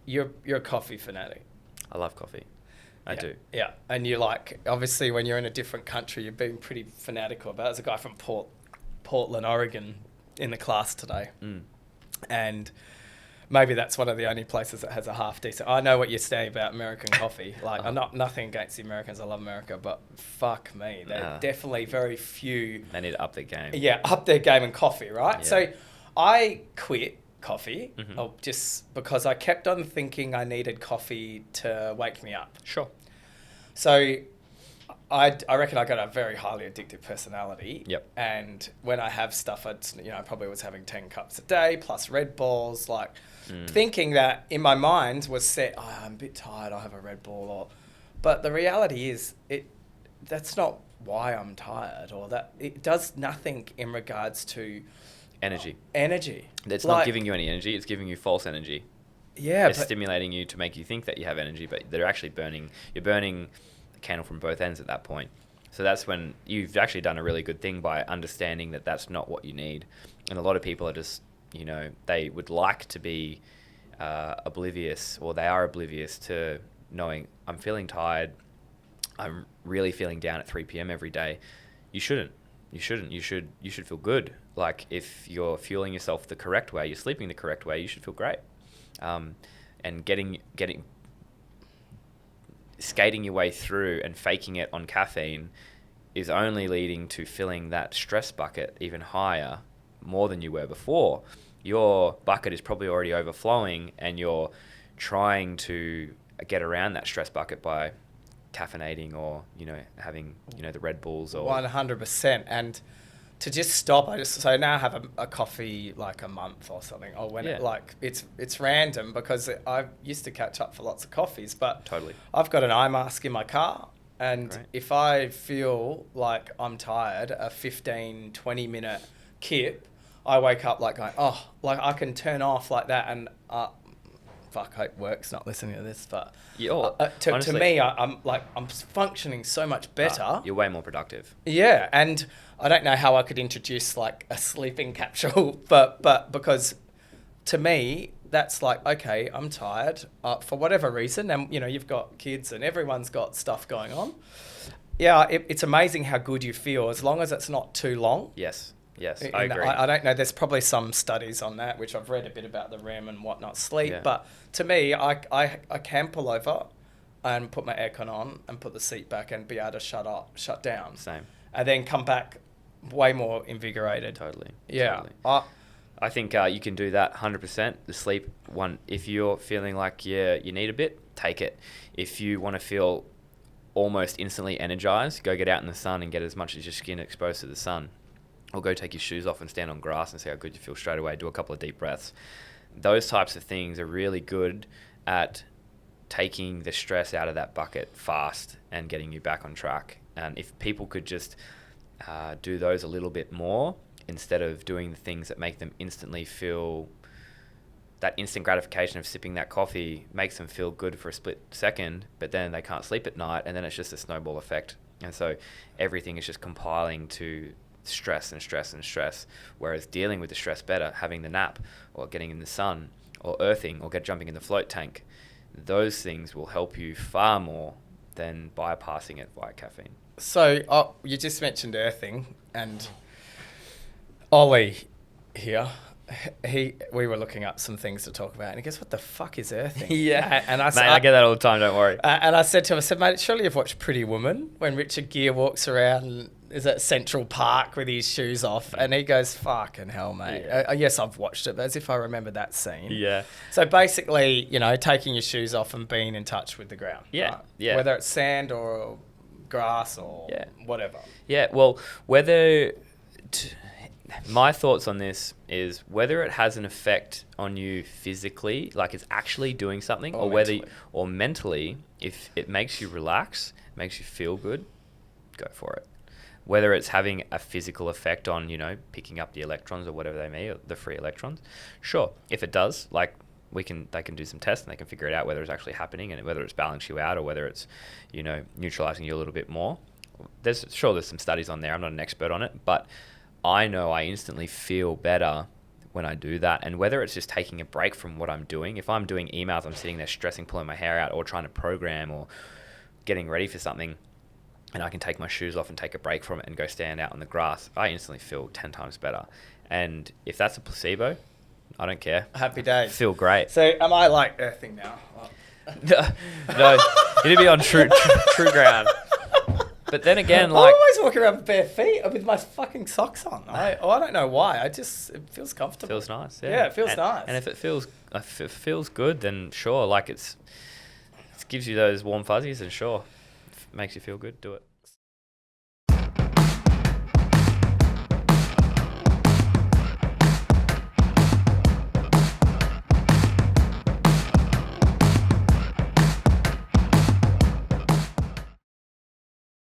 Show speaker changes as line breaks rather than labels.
you're a coffee fanatic.
I love coffee. I do.
Yeah, and you like, obviously when you're in a different country, you've been pretty fanatical about it. There's a guy from Portland, Oregon in the class today. And maybe that's one of the only places that has a half decent. I know what you're saying about American coffee. Like, I'm nothing against the Americans. I love America, but fuck me, they're definitely very few.
They need to up their game.
Yeah, up their game in coffee, right? Yeah. So I quit coffee just because I kept on thinking I needed coffee to wake me up.
Sure.
So I reckon I got a very highly addictive personality.
Yep.
And when I have stuff, I probably was having 10 cups a day plus Red Bulls, like thinking that in my mind was set, I'm a bit tired, I'll have a Red Bull. But the reality is that's not why I'm tired, or that it does nothing in regards to
energy.
It's
not giving you any energy, it's giving you false energy.
Yeah.
It's stimulating you to make you think that you have energy, but they're actually you're burning the candle from both ends at that point. So that's when you've actually done a really good thing by understanding that that's not what you need. And a lot of people are just, they would like to be oblivious, or they are oblivious to knowing, I'm feeling tired, I'm really feeling down at 3 p.m. every day. You shouldn't. You should feel good. Like, if you're fueling yourself the correct way, you're sleeping the correct way, you should feel great. And skating your way through and faking it on caffeine is only leading to filling that stress bucket even higher, more than you were before. Your bucket is probably already overflowing, and you're trying to get around that stress bucket by caffeinating, or having the Red Bulls, or
100%. And to just stop, so now I have a coffee like a month or something, or when it's random, because I used to catch up for lots of coffees, but
totally,
I've got an eye mask in my car, and
Great.
If I feel like I'm tired, a 15-20 minute kip, I wake up like going, I can turn off like that, and fuck, I hope work's not listening to this, but honestly, to me, I'm functioning so much better.
You're way more productive.
Yeah, and I don't know how I could introduce like a sleeping capsule, but because to me, that's like, okay, I'm tired for whatever reason, and you've got kids and everyone's got stuff going on. Yeah, it's amazing how good you feel as long as it's not too long.
Yes, I agree.
I don't know, there's probably some studies on that, which I've read a bit about the REM and whatnot, sleep, but to me, I can pull over and put my aircon on and put the seat back and be able to shut down.
Same.
And then come back way more invigorated.
Totally.
Yeah.
Totally. I think you can do that 100%. The sleep one, if you're feeling like you need a bit, take it. If you want to feel almost instantly energized, go get out in the sun and get as much as your skin exposed to the sun. Or go take your shoes off and stand on grass and see how good you feel straight away. Do a couple of deep breaths. Those types of things are really good at taking the stress out of that bucket fast and getting you back on track. And if people could just do those a little bit more, instead of doing the things that make them instantly feel that instant gratification of sipping that coffee, makes them feel good for a split second, but then they can't sleep at night, and then it's just a snowball effect. And so everything is just compiling to stress and stress and stress, whereas dealing with the stress better, having the nap, or getting in the sun, or earthing, or jumping in the float tank, those things will help you far more than bypassing it via caffeine.
So you just mentioned earthing, and Ollie here, we were looking up some things to talk about, and he goes, "What the fuck is earthing?"
Yeah,
and I
get that all the time. Don't worry.
And I said to him, "Mate, surely you've watched Pretty Woman when Richard Gere walks around is at Central Park with his shoes off?" And he goes, "Fucking hell, mate." Yeah. Yes, I've watched it, but as if I remember that scene.
Yeah.
So basically, taking your shoes off and being in touch with the ground.
Yeah.
Right?
Yeah.
Whether it's sand or grass or whatever.
Yeah. Well, my thoughts on this is whether it has an effect on you physically, like it's actually doing something, or mentally, if it makes you relax, makes you feel good, go for it. Whether it's having a physical effect on, picking up the electrons or whatever they may, or the free electrons, sure. If it does, they can do some tests and they can figure it out whether it's actually happening and whether it's balancing you out or whether it's, neutralizing you a little bit more. There's some studies on there. I'm not an expert on it, but I know I instantly feel better when I do that. And whether it's just taking a break from what I'm doing, if I'm doing emails, I'm sitting there stressing, pulling my hair out, or trying to program or getting ready for something, and I can take my shoes off and take a break from it and go stand out on the grass, I instantly feel 10 times better. And if that's a placebo, I don't care.
Happy days.
Feel great.
So am I like earthing now?
No, you need to be on true ground. But then again,
I
like,
always walk around with bare feet with my fucking socks on. I don't know why. It feels comfortable.
feels nice.
Yeah, it feels nice.
And if it feels good, then sure. Like it gives you those warm fuzzies, and sure, if it makes you feel good, do it.